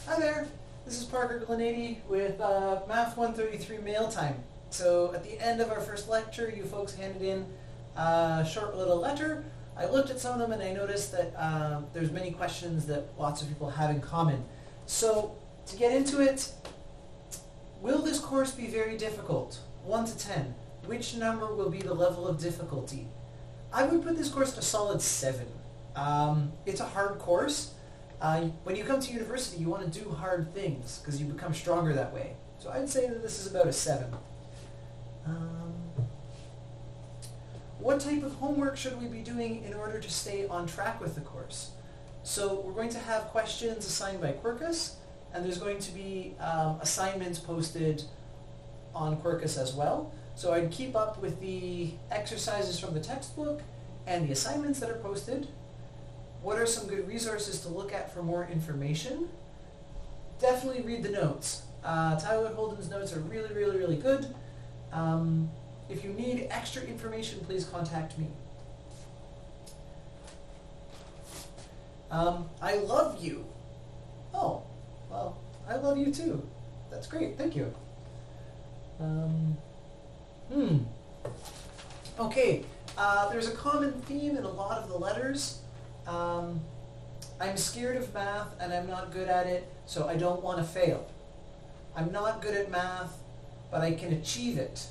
Hi there, this is Parker Glynn-Adey with Math 133 Mail Time. So at the end of our first lecture, you folks handed in a short little letter. I looked at some of them and I noticed that there's many questions that lots of people have in common. So to get into it, will this course be very difficult? 1 to 10. Which number will be the level of difficulty? I would put this course at a solid 7. It's a hard course. When you come to university, you want to do hard things because you become stronger that way. So I'd say that this is about a 7. What type of homework should we be doing in order to stay on track with the course? So we're going to have questions assigned by Quercus, and there's going to be assignments posted on Quercus as well. So I'd keep up with the exercises from the textbook and the assignments that are posted. What are some good resources to look at for more information? Definitely read the notes. Tyler Holden's notes are really, really, really good. If you need extra information, please contact me. I love you. Oh, well, I love you too. That's great, thank you. Okay, there's a common theme in a lot of the letters. I'm scared of math and I'm not good at it, so I don't want to fail. I'm not good at math, but I can achieve it.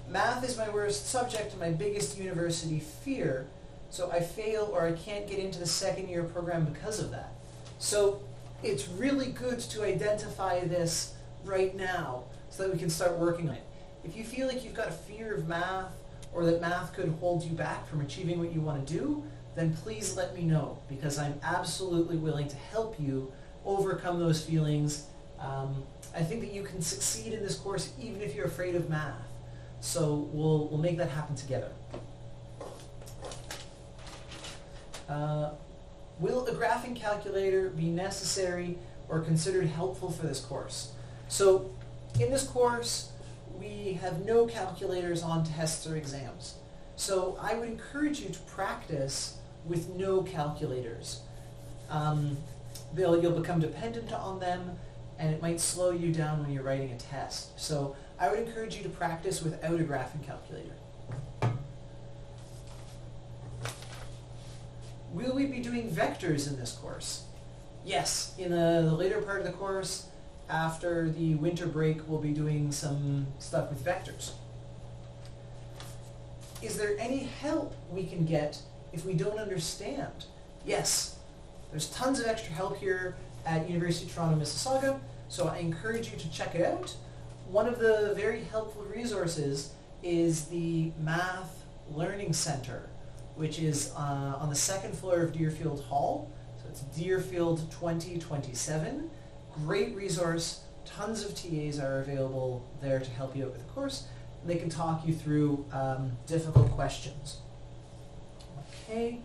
Math is my worst subject and my biggest university fear, so I fail or I can't get into the second year program because of that. So it's really good to identify this right now so that we can start working on it. If you feel like you've got a fear of math or that math could hold you back from achieving what you want to do, then please let me know, because I'm absolutely willing to help you overcome those feelings. I think that you can succeed in this course even if you're afraid of math. So we'll make that happen together. Will a graphing calculator be necessary or considered helpful for this course? So in this course, we have no calculators on tests or exams. So I would encourage you to practice with no calculators. You'll become dependent on them, and it might slow you down when you're writing a test. So I would encourage you to practice without a graphing calculator. Will we be doing vectors in this course? Yes, in the later part of the course, after the winter break, we'll be doing some stuff with vectors. Is there any help we can get if we don't understand? Yes, there's tons of extra help here at University of Toronto, Mississauga, so I encourage you to check it out. One of the very helpful resources is the Math Learning Center, which is on the second floor of Deerfield Hall. So it's Deerfield 2027. Great resource. Tons of TAs are available there to help you out with the course. They can talk you through difficult questions. Okay.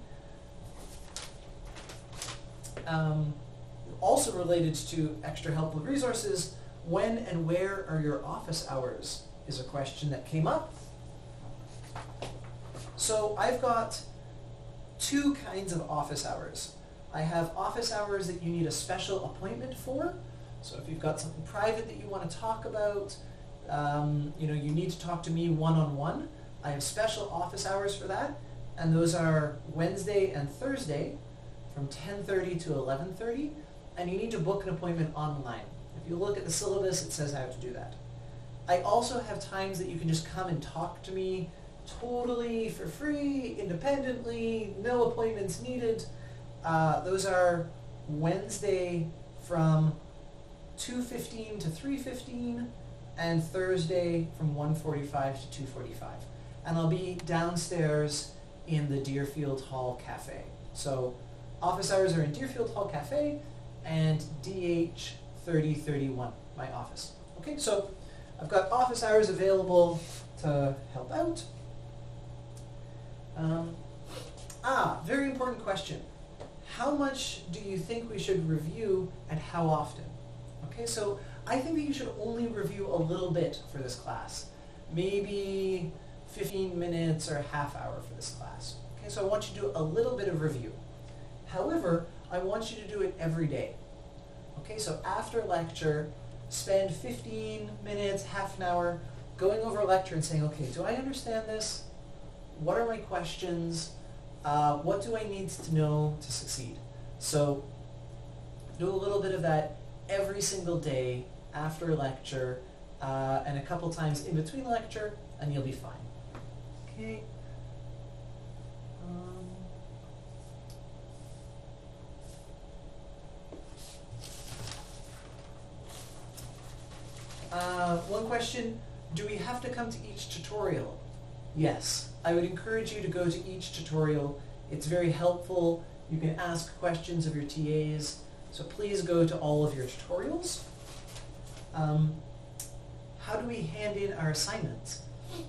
Also related to extra helpful resources, when and where are your office hours is a question that came up. So I've got 2 kinds of office hours. I have office hours that you need a special appointment for. So if you've got something private that you want to talk about, you need to talk to me one-on-one. I have special office hours for that, and those are Wednesday and Thursday from 10:30 to 11:30, and you need to book an appointment online. If you look at the syllabus, it says how to do that. I also have times that you can just come and talk to me totally for free, independently, no appointments needed. Those are Wednesday from 2:15 to 3:15, and Thursday from 1:45 to 2:45. And I'll be downstairs in the Deerfield Hall Cafe. So office hours are in Deerfield Hall Cafe and DH 3031, my office. Okay, so I've got office hours available to help out. Very important question. How much do you think we should review and how often? Okay, so I think that you should only review a little bit for this class. Maybe 15 minutes or a half hour for this class. Okay, so I want you to do a little bit of review. However, I want you to do it every day. Okay, so after lecture, spend 15 minutes, half an hour, going over lecture and saying, okay, do I understand this? What are my questions? What do I need to know to succeed? So do a little bit of that every single day after lecture, and a couple times in between lecture, and you'll be fine. Okay. One question, do we have to come to each tutorial? Yes, I would encourage you to go to each tutorial. It's very helpful. You can ask questions of your TAs, so please go to all of your tutorials. How do we hand in our assignments?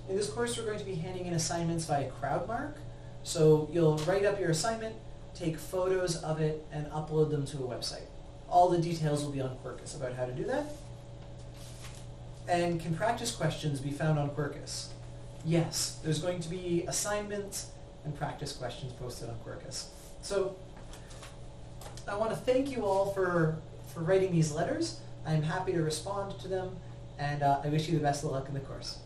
In this course, we're going to be handing in assignments via CrowdMark. So you'll write up your assignment, take photos of it, and upload them to a website. All the details will be on Quercus about how to do that. And can practice questions be found on Quercus? Yes, there's going to be assignments and practice questions posted on Quercus. So I want to thank you all for writing these letters. I'm happy to respond to them, and I wish you the best of luck in the course.